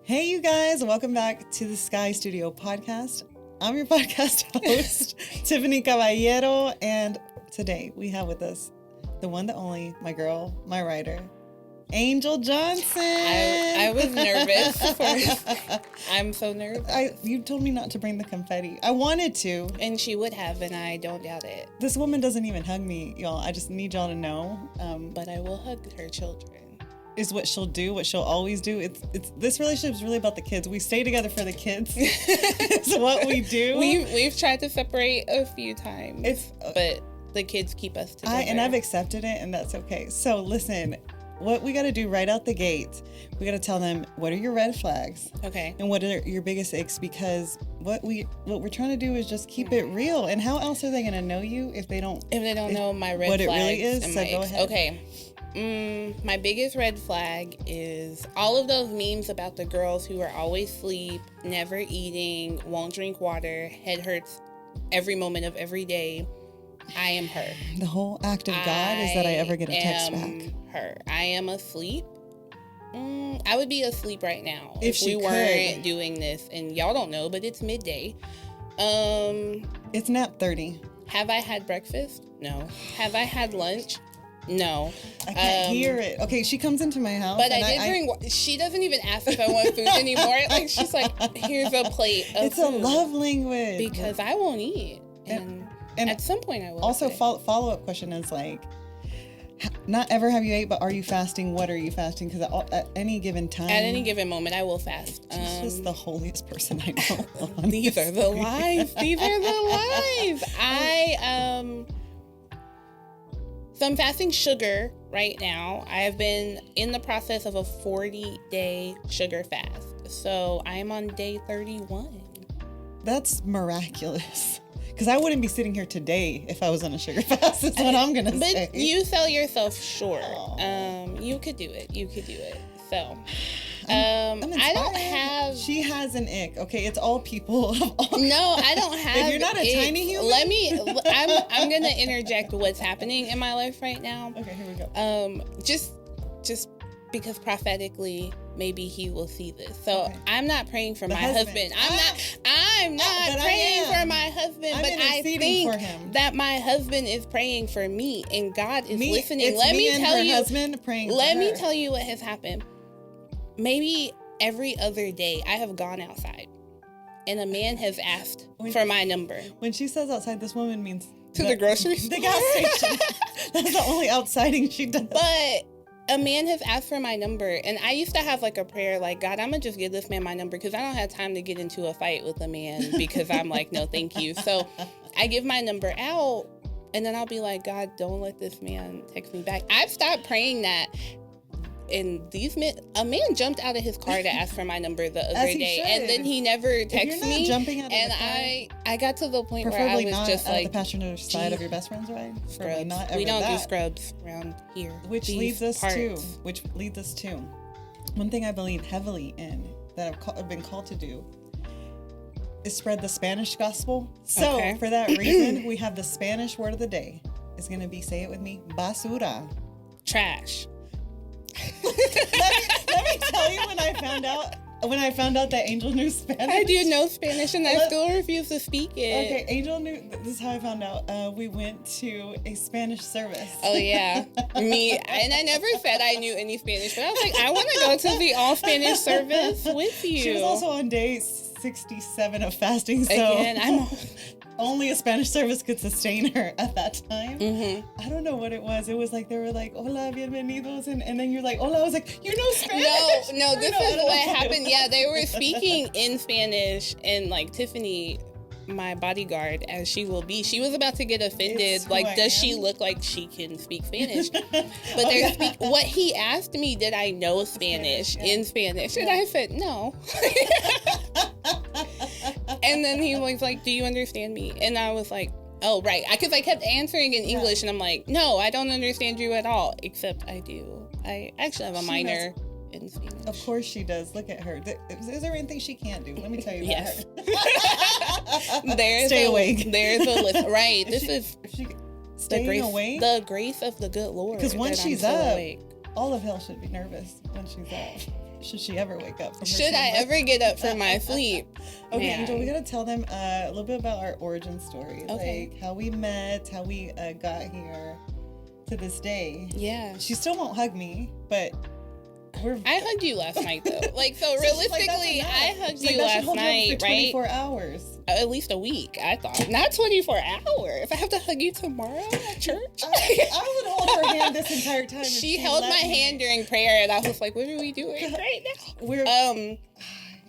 Hey, you guys, welcome back to the Sky Studio podcast. I'm your podcast host, Tiffany Caballero, and today we have with us the one, the only, my girl, my writer, Angel Johnson. I was nervous. I'm so nervous. You told me not to bring the confetti. I wanted to. And she would have, and I don't doubt it. This woman doesn't even hug me, y'all. I just need y'all to know. But I will hug her children. Is what she'll do, what she'll always do. It's this relationship is really about the kids. We stay together for the kids. It's what we do. We've tried to separate a few times, but the kids keep us together. I've accepted it, and that's okay. So listen, what we got to do right out the gate, we got to tell them what are your red flags, okay, and what are your biggest icks, because what we're trying to do is just keep it real. And how else are they going to know you if they don't know my red flags? What it really is. So go ahead. Okay. My biggest red flag is all of those memes about the girls who are always asleep, never eating, won't drink water, head hurts every moment of every day. I am her. The whole act of God is that I ever get a text back. Her. I am asleep. I would be asleep right now if we weren't doing this. And y'all don't know, but it's midday. It's nap 30. Have I had breakfast? No. Have I had lunch? No. I can't hear it. Okay, she comes into my house. But I did bring, she doesn't even ask if I want food anymore. Like, she's like, here's a plate of It's food. a love language. Because I won't eat. And at some point I will. Also, follow-up question is like, not ever have you ate, but are you fasting? What are you fasting? Because at any given time. At any given moment, I will fast. She's just the holiest person I know. These are the lies. These are the lies. So I'm fasting sugar right now. I have been in the process of a 40-day sugar fast. So I'm on day 31. That's miraculous. Because I wouldn't be sitting here today if I was on a sugar fast. That's what I'm going to say. But you sell yourself short. You could do it. You could do it. So... I don't have. She has an ick. Okay, it's all people. No, I don't have. If you're not a tiny human, I'm gonna interject what's happening in my life right now. Okay, here we go. Just because prophetically, maybe he will see this. So okay. I'm not praying for my husband. I'm not praying for my husband, but I think that my husband is praying for me, and God is listening. Let me tell you what has happened. Maybe every other day I have gone outside and a man has asked for my number. When she says outside, this woman means to the grocery store. The gas station. That's the only outsiding she does. But a man has asked for my number, and I used to have like a prayer like, God, I'm gonna just give this man my number because I don't have time to get into a fight with a man because I'm like, no, thank you. So I give my number out, and then I'll be like, God, don't let this man text me back. I've stopped praying that. And a man jumped out of his car to ask for my number the other day, and then he never texted me. Jumping out of and the car, I got to the point where I was not just like, the passenger side of your best friend's ride. Scrubs. We don't do scrubs around here. Which leads us to one thing I believe heavily in that I've been called to do is spread the Spanish gospel. So for that reason, we have the Spanish word of the day. It's going to be, say it with me, basura. Trash. let me tell you when I found out that Angel knew Spanish. I do know Spanish, and I still refuse to speak it. Okay, Angel knew. This is how I found out. We went to a Spanish service. Oh yeah, me. And I never said I knew any Spanish, but I was like, I want to go to the all Spanish service with you. She was also on day 67 of fasting, so again, only a Spanish service could sustain her at that time. Mm-hmm. I don't know what it was. It was like they were like, hola, bienvenidos. And then you're like, hola. I was like, you know Spanish? No, this is what happened. Yeah, they were speaking in Spanish, and like Tiffany, my bodyguard, as she will be, she was about to get offended. Like, does she look like she can speak Spanish? But what he asked me, did I know Spanish in Spanish? And I said, no. And then he was like, do you understand me? And I was like, oh, right. Because I kept answering in English, and I'm like, no, I don't understand you at all. Except I do. I actually have a minor in Spanish. Of course she does. Look at her. Is there anything she can't do? Let me tell you about her. Stay awake. There's a list. Right. This is staying awake. The grace of the good Lord. Because once she's up, all of hell should be nervous when she's up. should she ever wake up from her Should I ever get up from my sleep? Okay, Angel, we gotta tell them a little bit about our origin story. Okay. Like how we met, how we got here to this day. Yeah. She still won't hug me, but I hugged you last night though. Like, so realistically, I hugged you last night, for 24 hours. At least a week, I thought. Not 24 hours. I have to hug you tomorrow at church. I would hold her hand this entire time. She held my hand during prayer, and I was like, "What are we doing right now?"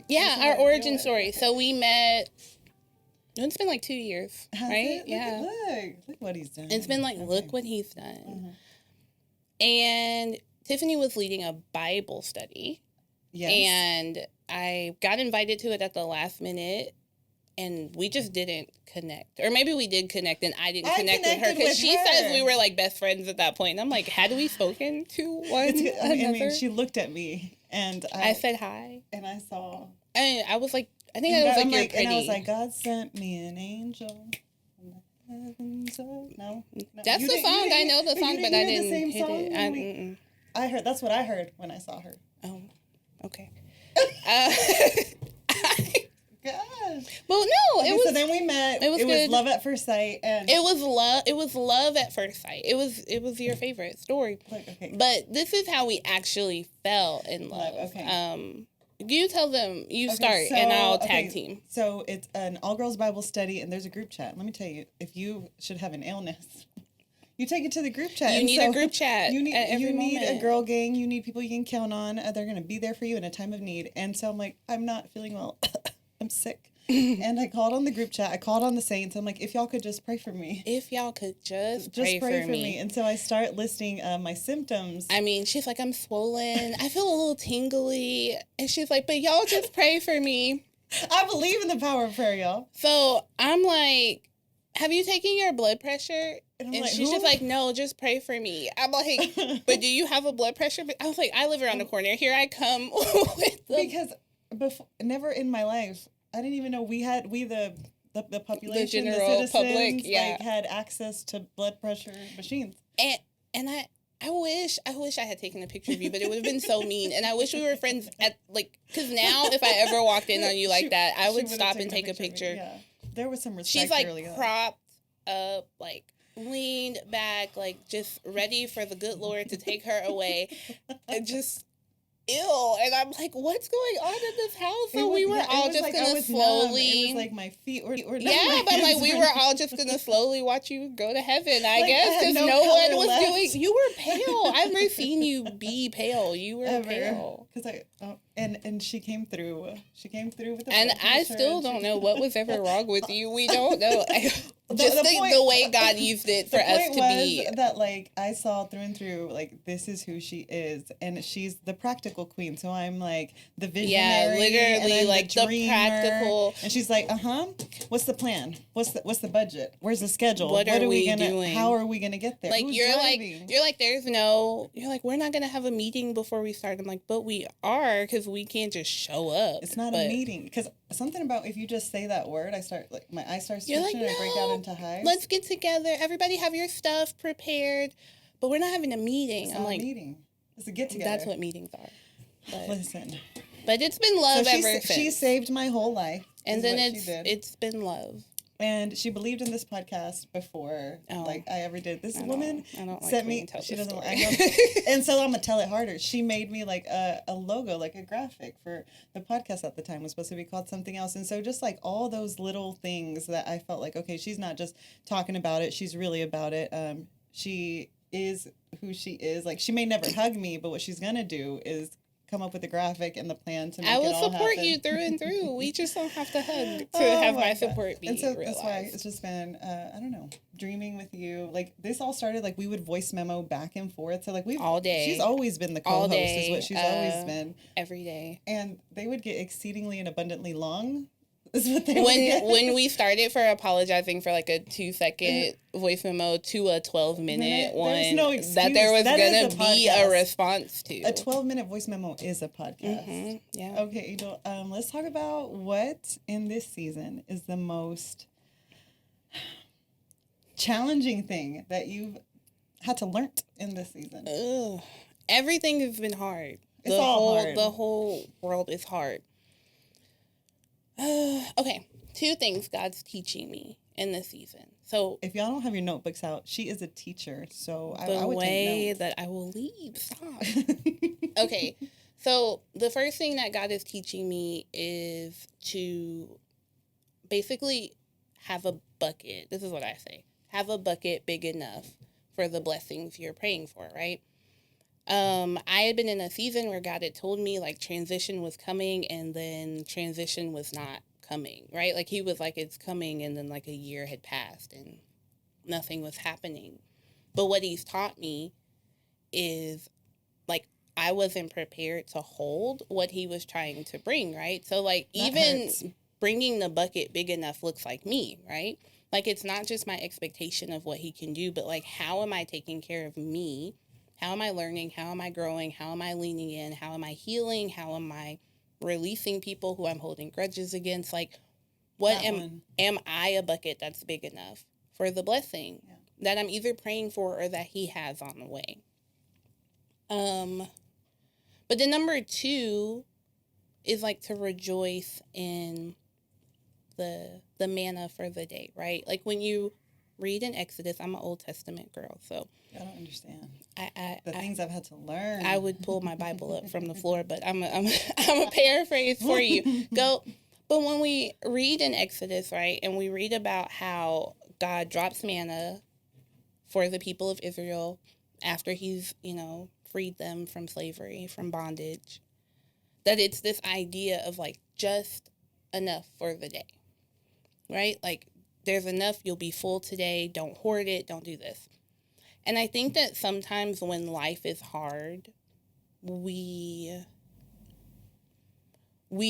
Yeah, our origin story. So we met. It's been like 2 years, right? Yeah. Look what he's done. It's been like, look what he's done. And Tiffany was leading a Bible study. Yes. And I got invited to it at the last minute. And we just didn't connect. Or maybe we did connect and I didn't connect with her. Because she says we were like best friends at that point. And I'm like, had we spoken to one another? I mean, she looked at me and I said hi. And I saw. And I was like, I think I was like, you're pretty. And I was like, God sent me an angel. No. That's the song. I know the song, but I didn't hit it. I heard, that's what I heard when I saw her. Oh, okay. Gosh. Well, no, it was. So then we met. It was love at first sight, and it was love. It was love at first sight. It was your favorite story. Okay. But this is how we actually fell in love. Okay. You tell them. You start, and I'll tag team. So it's an all-girls Bible study, and there's a group chat. Let me tell you, if you should have an illness, you take it to the group chat. You need a group chat. You need a girl gang. You need people you can count on. They're going to be there for you in a time of need. And so I'm like, I'm not feeling well. I'm sick. And I called on the group chat. I called on the saints. I'm like, if y'all could just pray for me. If y'all could just pray for me. And so I start listing my symptoms. I mean, she's like, I'm swollen. I feel a little tingly. And she's like, but y'all just pray for me. I believe in the power of prayer, y'all. So I'm like, have you taken your blood pressure? And like, she's just like, no, just pray for me. I'm like, but do you have a blood pressure? I was like, I live around the corner. Here I come with them. Because before, never in my life, I didn't even know the population, the general public, like, had access to blood pressure machines. And I wish I had taken a picture of you, but it would have been so mean. And I wish we were friends at, like, because now if I ever walked in on you like that, I would stop and take a picture. Yeah. There was some respect. She's like propped up, like leaned back, like just ready for the good Lord to take her away. And just ill, and I'm like, what's going on in this house? So we were all just like, gonna slowly. It was like my feet were but like we were all just gonna slowly watch you go to heaven, I guess, because no one was doing. You were pale. I've never seen you be pale. You were pale. Because and she came through. She came through with the. And I still don't know what was ever wrong with you. We don't know. Just the way God used it for us to be. That, like, I saw through and through, like, this is who she is, and she's the practical queen. So I'm like the visionary, literally, like the practical. And she's like, what's the plan? What's the budget? Where's the schedule? What are we doing? How are we gonna get there? Like, you're like, there's no. You're like, we're not gonna have a meeting before we start. I'm like, but we are, because we can't just show up. It's not a meeting, because something about if you just say that word, my eyes start twitching, like, and I break out into hives. Let's get together. Everybody have your stuff prepared, but we're not having a meeting. It's not a meeting. It's a get together. That's what meetings are. But, listen, but it's been love ever since. She saved my whole life, and then it's been love. And she believed in this podcast before, like I ever did. This woman sent like me. She doesn't. And so I'm gonna tell it harder. She made me like a logo, like a graphic for the podcast at the time. It was supposed to be called something else. And so just like all those little things that I felt like, okay, she's not just talking about it. She's really about it. She is who she is. Like, she may never hug me, but what she's gonna do is come up with a graphic and the plan to make it all happen. I will support you through and through. We just don't have to hug to have my support be realized. That's why it's just been, I don't know, dreaming with you. Like, this all started, like, we would voice memo back and forth. So, like, all day. She's always been the co-host, is what she's always been. Every day. And they would get exceedingly and abundantly long. Is what they would get. When we started for apologizing for like a 2-second voice memo to a 12-minute one, there's no excuse. That there was going to be a response to. A 12-minute voice memo is a podcast. Mm-hmm. Yeah. Okay, Angel, let's talk about what in this season is the most challenging thing that you've had to learn in this season. Ugh. Everything has been hard. It's all hard. The whole world is hard. Okay, 2 things God's teaching me in this season. So if y'all don't have your notebooks out, she is a teacher, so I would take notes. The way that I will leave. Stop. Okay, so the first thing that God is teaching me is to basically have a bucket. This is what I say. Have a bucket big enough for the blessings you're praying for, right? I had been in a season where God had told me like transition was coming, and then transition was not coming, right? Like he was like, it's coming, and then like a year had passed and nothing was happening. But what he's taught me is like I wasn't prepared to hold what he was trying to bring, right? So like that even hurts. Bringing the bucket big enough looks like me, right? Like it's not just my expectation of what he can do, but like how am I taking care of me? How am I learning? How am I growing? How am I leaning in? How am I healing? How am I releasing people who I'm holding grudges against? Like, what am I a bucket that's big enough for the blessing that I'm either praying for or that he has on the way? But then number 2 is like to rejoice in the manna for the day, right? Like when you read in Exodus, I'm an Old Testament girl, so I don't understand the things I've had to learn. I would pull my Bible up from the floor, but I'm a paraphrase for you. But when we read in Exodus, right, and we read about how God drops manna for the people of Israel after he's, freed them from slavery, from bondage, that it's this idea of like just enough for the day, right? Like there's enough, you'll be full today, don't hoard it, don't do this. And I think that sometimes when life is hard, we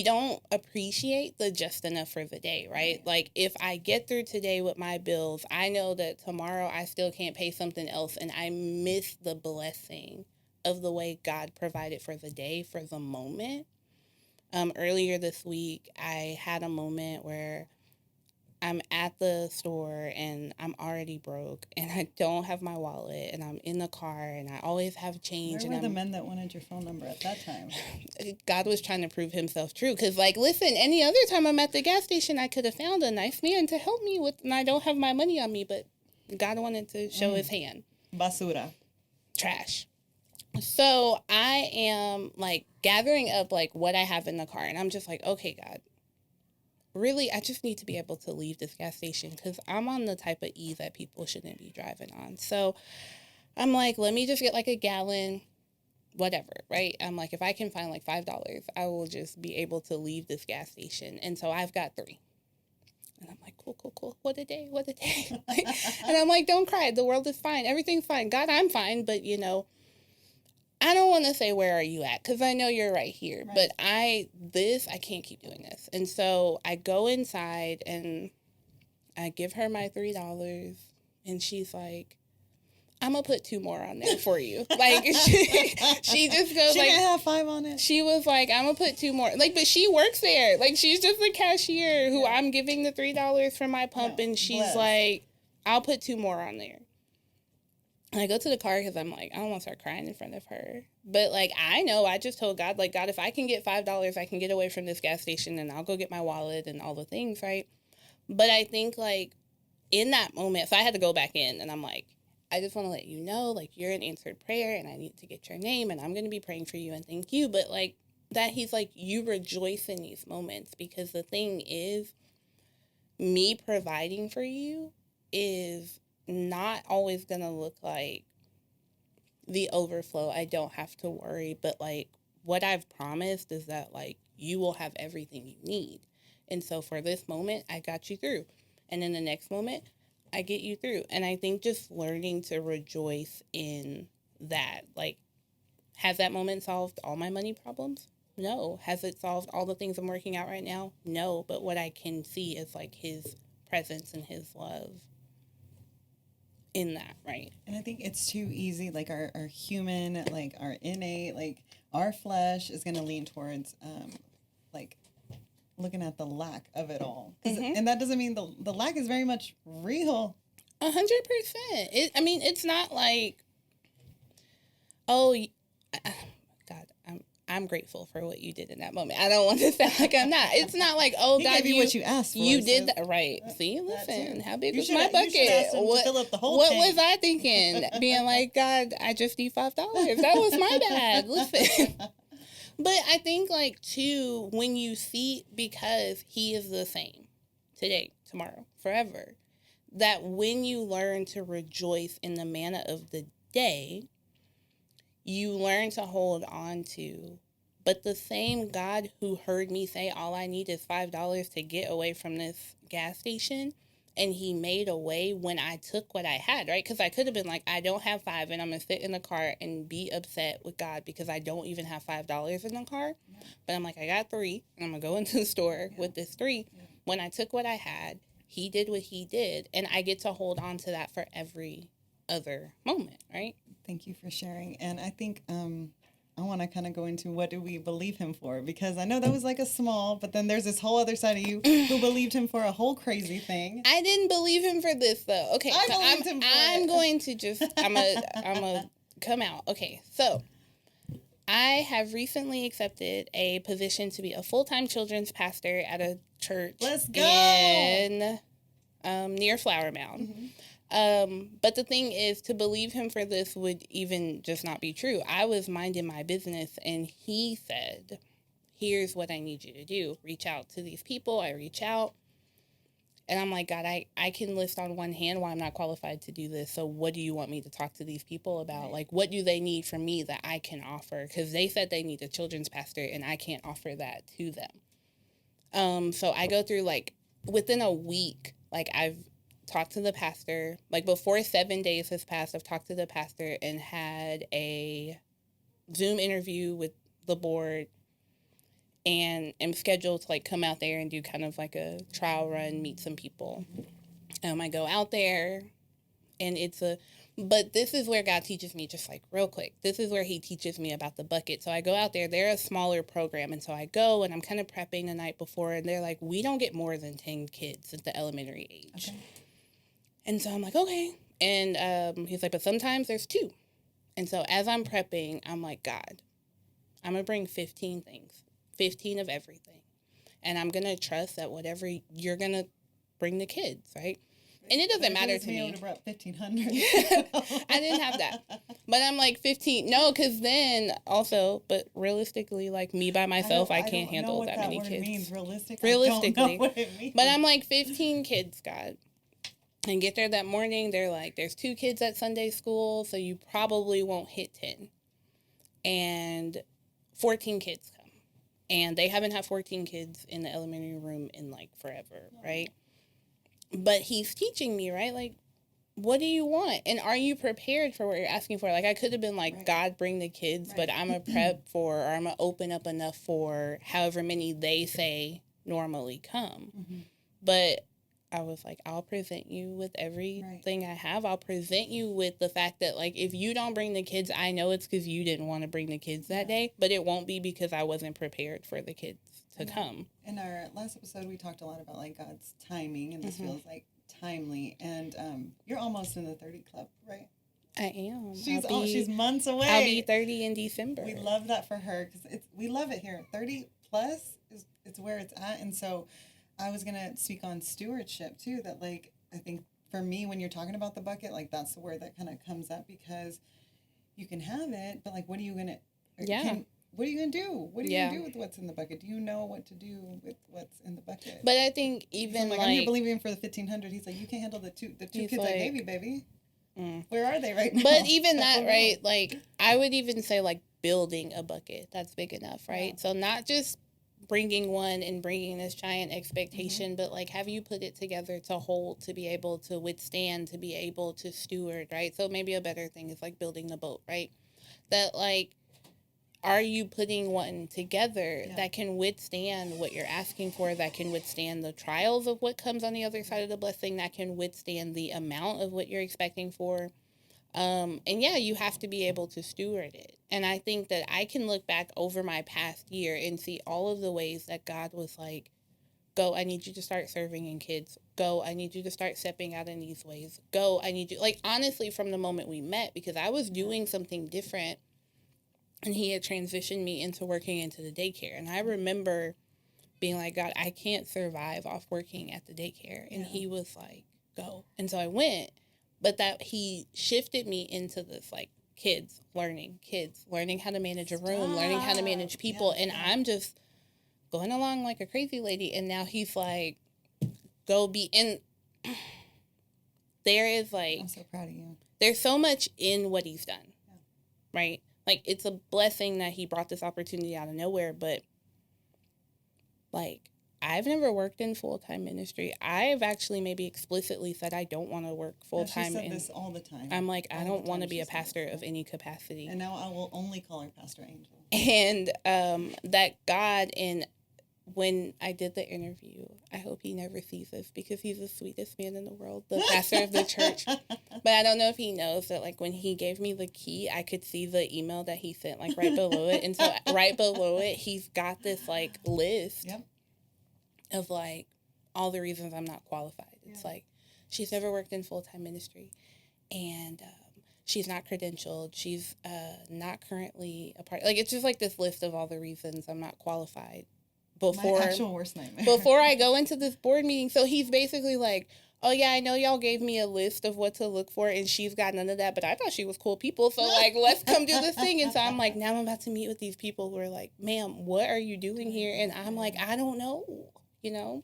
don't appreciate the just enough for the day, right? Like if I get through today with my bills, I know that tomorrow I still can't pay something else, and I miss the blessing of the way God provided for the day, for the moment. Earlier this week, I had a moment where I'm at the store and I'm already broke and I don't have my wallet and I'm in the car and I always have change. Where were the men that wanted your phone number at that time? God was trying to prove himself true. Because, like, listen, any other time I'm at the gas station, I could have found a nice man to help me with, and I don't have my money on me, but God wanted to show his hand. Basura. Trash. So I am, like, gathering up, like, what I have in the car. And I'm just like, okay, God. Really, I just need to be able to leave this gas station because I'm on the type of E that people shouldn't be driving on. So I'm like, let me just get like a gallon, whatever, right? I'm like, if I can find like $5, I will just be able to leave this gas station. And so I've got 3. And I'm like, cool. What a day. And I'm like, don't cry. The world is fine. Everything's fine. God, I'm fine. But, I don't want to say, where are you at? Because I know you're right here. Right. But I can't keep doing this. And so I go inside and I give her my $3. And she's like, I'm going to put 2 more on there for you. Like, she just goes, she like, can't have 5 on it. She was like, I'm going to put 2 more. Like, but she works there. Like, she's just a cashier who I'm giving the $3 for my pump. And she's like, I'll put 2 more on there. And I go to the car because I'm like, I don't want to start crying in front of her. But, like, I know I just told God, like, God, if I can get $5, I can get away from this gas station and I'll go get my wallet and all the things, right? But I think, like, in that moment, so I had to go back in and I'm like, I just want to let you know, like, you're an answered prayer and I need to get your name and I'm going to be praying for you and thank you. But, like, that he's like, you rejoice in these moments because the thing is, me providing for you is not always gonna look like the overflow. I don't have to worry, but like what I've promised is that like you will have everything you need. And so for this moment, I got you through. And then the next moment, I get you through. And I think just learning to rejoice in that, like, has that moment solved all my money problems? No. Has it solved all the things I'm working out right now? No. But what I can see is like his presence and his love in that, right? And I think it's too easy, like our human, like our innate, like our flesh is going to lean towards like looking at the lack of it all. And that doesn't mean the lack is very much real. 100%. It's not like, oh, God, I'm grateful for what you did in that moment. I don't want to sound like I'm not. It's not like, oh, he God, gave you what you asked for. You did that. Right. See, listen, how big was my bucket? What was I thinking? Being like, God, I just need $5. That was my bad. Listen. But I think, like, too, when you see, because he is the same today, tomorrow, forever, that when you learn to rejoice in the manna of the day, you learn to hold on to. But the same God who heard me say, all I need is $5 to get away from this gas station, and he made a way when I took what I had, right? Because I could have been like, I don't have $5, and I'm going to sit in the car and be upset with God because I don't even have $5 in the car. Yeah. But I'm like, I got $3, and I'm going to go into the store with this $3. Yeah. When I took what I had, he did what he did, and I get to hold on to that for every other moment, right? Thank you for sharing. And I think I want to kind of go into what do we believe him for? Because I know that was like a small, but then there's this whole other side of you who believed him for a whole crazy thing. I didn't believe him for this, though. Okay, I'm going to just, I'm a come out. Okay, so I have recently accepted a position to be a full-time children's pastor at a church. Let's go! In near Flower Mound. Mm-hmm. But the thing is, to believe him for this would even just not be true. I was minding my business, and he said, here's what I need you to do. Reach out to these people. I reach out, and I'm like, God, I can list on one hand why I'm not qualified to do this. So what do you want me to talk to these people about? Like, what do they need from me that I can offer? Because they said they need a children's pastor, and I can't offer that to them. So I go through, like, within a week, like, I've talked to the pastor, like before 7 days has passed, I've talked to the pastor and had a Zoom interview with the board, and am scheduled to like come out there and do kind of like a trial run, meet some people. I go out there, and but this is where God teaches me, just like real quick, this is where he teaches me about the bucket. So I go out there, they're a smaller program, and so I go and I'm kind of prepping the night before, and they're like, we don't get more than 10 kids at the elementary age. Okay. And so I'm like, okay. And he's like, but sometimes there's 2. And so as I'm prepping, I'm like, God, I'm going to bring 15 things, 15 of everything. And I'm going to trust that whatever you're going to bring the kids, right? And it doesn't matter to me. I would have brought 1,500. I didn't have that. But I'm like 15. No, because then also, but realistically, like me by myself, I can't handle that many kids. I don't know what that word means, realistically. I don't know what it means. But I'm like 15 kids, God. And get there that morning, they're like, there's 2 kids at Sunday school, so you probably won't hit 10. And 14 kids come. And they haven't had 14 kids in the elementary room in, like, forever, right? But he's teaching me, right? Like, what do you want? And are you prepared for what you're asking for? Like, I could have been like, right. God, bring the kids, right. But I'm going to prep for, or I'm going to open up enough for however many they say normally come. Mm-hmm. But I was like, I'll present you with everything right. I have. I'll present you with the fact that, like, if you don't bring the kids, I know it's because you didn't want to bring the kids that day, but it won't be because I wasn't prepared for the kids to come. In our last episode, we talked a lot about, like, God's timing, and this feels like timely. And you're almost in the 30 club, right? I am. She's months away. I'll be 30 in December. We love that for her because we love it here. 30 plus it's where it's at, and so I was going to speak on stewardship, too, that, like, I think for me, when you're talking about the bucket, like, that's the word that kind of comes up because you can have it, but, like, what are you going to what are you going to do? What are you going to do with what's in the bucket? Do you know what to do with what's in the bucket? But I think even, I'm here believing for the 1,500. He's like, you can't handle the two kids I gave you, baby. Where are they right now? But even that, right, like, I would even say, like, building a bucket. That's big enough, right? Yeah. So not just bringing one and bringing this giant expectation, but, like, have you put it together to hold, to be able to withstand, to be able to steward, right? So maybe a better thing is, like, building the boat, right? That, like, are you putting one together that can withstand what you're asking for, that can withstand the trials of what comes on the other side of the blessing, that can withstand the amount of what you're expecting for? And yeah, you have to be able to steward it. And I think that I can look back over my past year and see all of the ways that God was like, go, I need you to start serving in kids. Go, I need you to start stepping out in these ways. Go, I need you. Like, honestly, from the moment we met, because I was doing something different And he had transitioned me into working into the daycare. And I remember being like, God, I can't survive off working at the daycare. And he was like, go. And so I went. But that he shifted me into this, like, kids learning how to manage a room, learning how to manage people. And I'm just going along like a crazy lady. And now he's like, go be in. There is, like, I'm so proud of you. There's so much in what he's done, right? Like, it's a blessing that he brought this opportunity out of nowhere, but, like, I've never worked in full-time ministry. I've actually maybe explicitly said I don't want to work full-time. She said this all the time. I'm like, I don't want to be a pastor of any capacity. And now I will only call her Pastor Angel. And that God, and when I did the interview, I hope he never sees this because he's the sweetest man in the world, the pastor of the church. But I don't know if he knows that, like, when he gave me the key, I could see the email that he sent, like, right below it. And so right below it, he's got this, like, list of, like, all the reasons I'm not qualified. It's like, she's never worked in full-time ministry, and she's not credentialed. She's not currently a part. Like, it's just, like, this list of all the reasons I'm not qualified. Before, my actual worst nightmare. Before I go into this board meeting. So he's basically like, oh, yeah, I know y'all gave me a list of what to look for, and she's got none of that, but I thought she was cool people, so, like, let's come do this thing. And so I'm like, now I'm about to meet with these people who are like, ma'am, what are you doing here? And I'm like, I don't know, you know?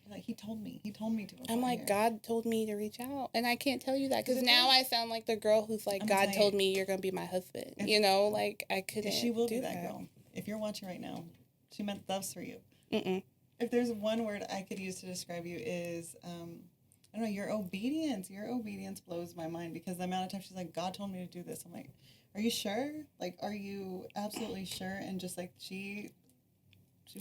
Like, he told me to. I'm like, here. God told me to reach out, and I can't tell you that, because now I sound like the girl who's like, God told me you're going to be my husband, you know? Like, I couldn't She will do that, girl. If you're watching right now, she meant loves for you. Mm-mm. If there's one word I could use to describe you is, I don't know, your obedience. Your obedience blows my mind, because the amount of times she's like, God told me to do this. I'm like, are you sure? Like, are you absolutely sure? And just like she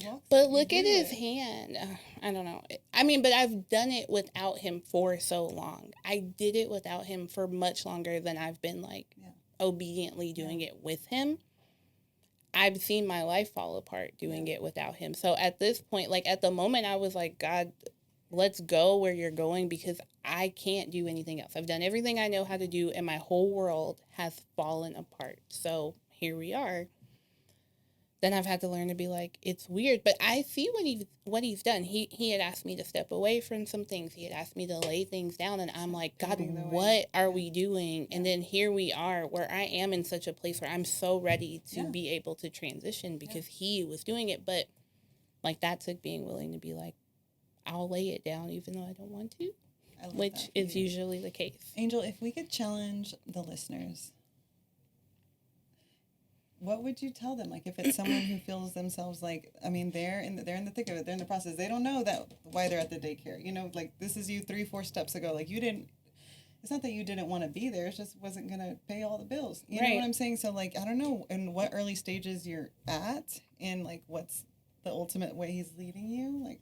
walks. But look at his hand. I don't know. I mean, but I've done it without him for so long. I did it without him for much longer than I've been, like, obediently doing it with him. I've seen my life fall apart doing it without him. So at this point, like, at the moment, I was like, God, let's go where you're going, because I can't do anything else. I've done everything I know how to do, and my whole world has fallen apart. So here we are. Then I've had to learn to be like, it's weird, but I see what he's done. He had asked me to step away from some things. He had asked me to lay things down, and I'm like, God, what are we doing? And then here we are, where I am in such a place where I'm so ready to be able to transition, because he was doing it. But, like, that took being willing to be like, I'll lay it down even though I don't want to, which is usually the case. Angel, if we could challenge the listeners, what would you tell them? Like, if it's someone who feels themselves like, I mean, they're in the thick of it, they're in the process, they don't know that why they're at the daycare. You know, like, this is you 3-4 steps ago. Like, it's not that you didn't want to be there. It just wasn't going to pay all the bills. You know what I'm saying? So, like, I don't know in what early stages you're at, and, like, what's the ultimate way he's leading you. Like,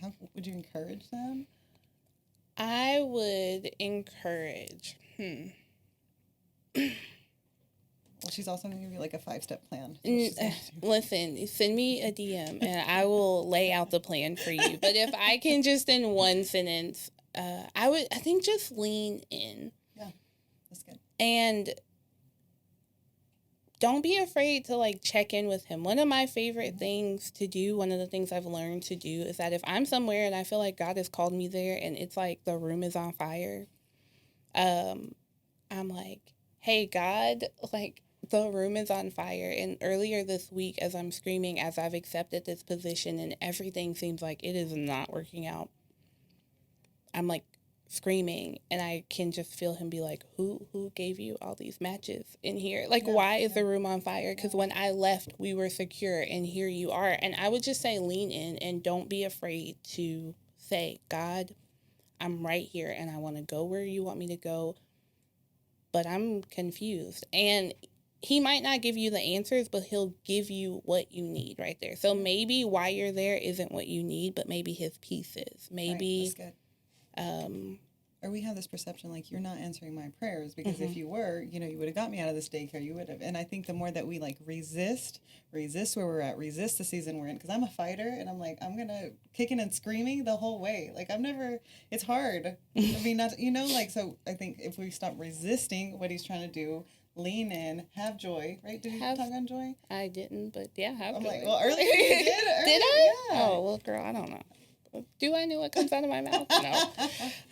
how would you encourage them? I would encourage, Well, she's also going to give you, like, a 5-step plan. Listen, send me a DM, and I will lay out the plan for you. But if I can just in one sentence, I think just lean in. Yeah, that's good. And don't be afraid to, like, check in with him. One of my favorite things to do, one of the things I've learned to do, is that if I'm somewhere and I feel like God has called me there and it's like the room is on fire, I'm like, hey, God, like, the room is on fire. And earlier this week, as I'm screaming, as I've accepted this position and everything seems like it is not working out, I'm like screaming, and I can just feel him be like, who gave you all these matches in here? Like, why is the room on fire? Because when I left, we were secure, and here you are. And I would just say lean in, and don't be afraid to say, God, I'm right here, and I want to go where you want me to go, but I'm confused. And he might not give you the answers, but he'll give you what you need right there. So maybe why you're there isn't what you need, but maybe his peace is. Maybe. Right, that's good. Or we have this perception like, you're not answering my prayers, because if you were, you know, you would have got me out of this daycare. You would have. And I think the more that we, like, resist where we're at, resist the season we're in, because I'm a fighter, and I'm like, I'm gonna kicking and screaming the whole way. Like, it's hard. I mean, not, you know, like, so I think if we stop resisting what he's trying to do, lean in, have joy, right? Did you talk on joy? I didn't, but yeah, have joy. Like, well, earlier you did. Did I? Yeah. Oh, well, girl, I don't know. Do I know what comes out of my mouth?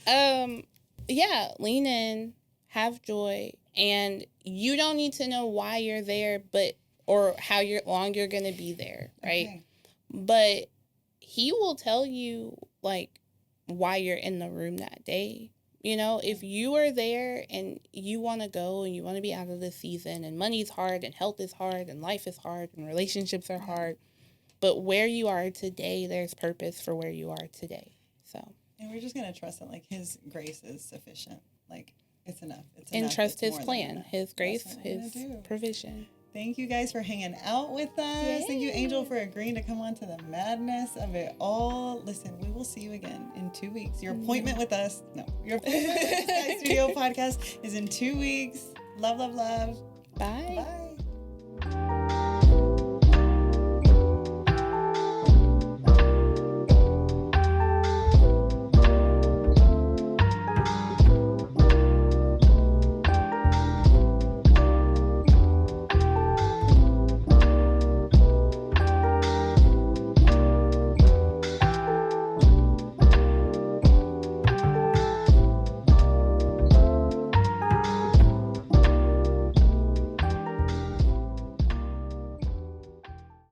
No. Yeah, lean in, have joy, and you don't need to know why you're there, or how long you're going to be there, right? Okay. But he will tell you, like, why you're in the room that day. You know, if you are there and you want to go and you want to be out of this season, and money's hard and health is hard and life is hard and relationships are hard, but where you are today, there's purpose for where you are today. So, and we're just going to trust that, like, his grace is sufficient. Like, it's enough. It's and enough. Trust his plan, his grace, his provision. Thank you guys for hanging out with us. Yay. Thank you, Angel, for agreeing to come on to the madness of it all. Listen, we will see you again in 2 weeks. Your appointment with us, your appointment with the Sky Studio podcast is in 2 weeks. Love, love, love. Bye. Bye.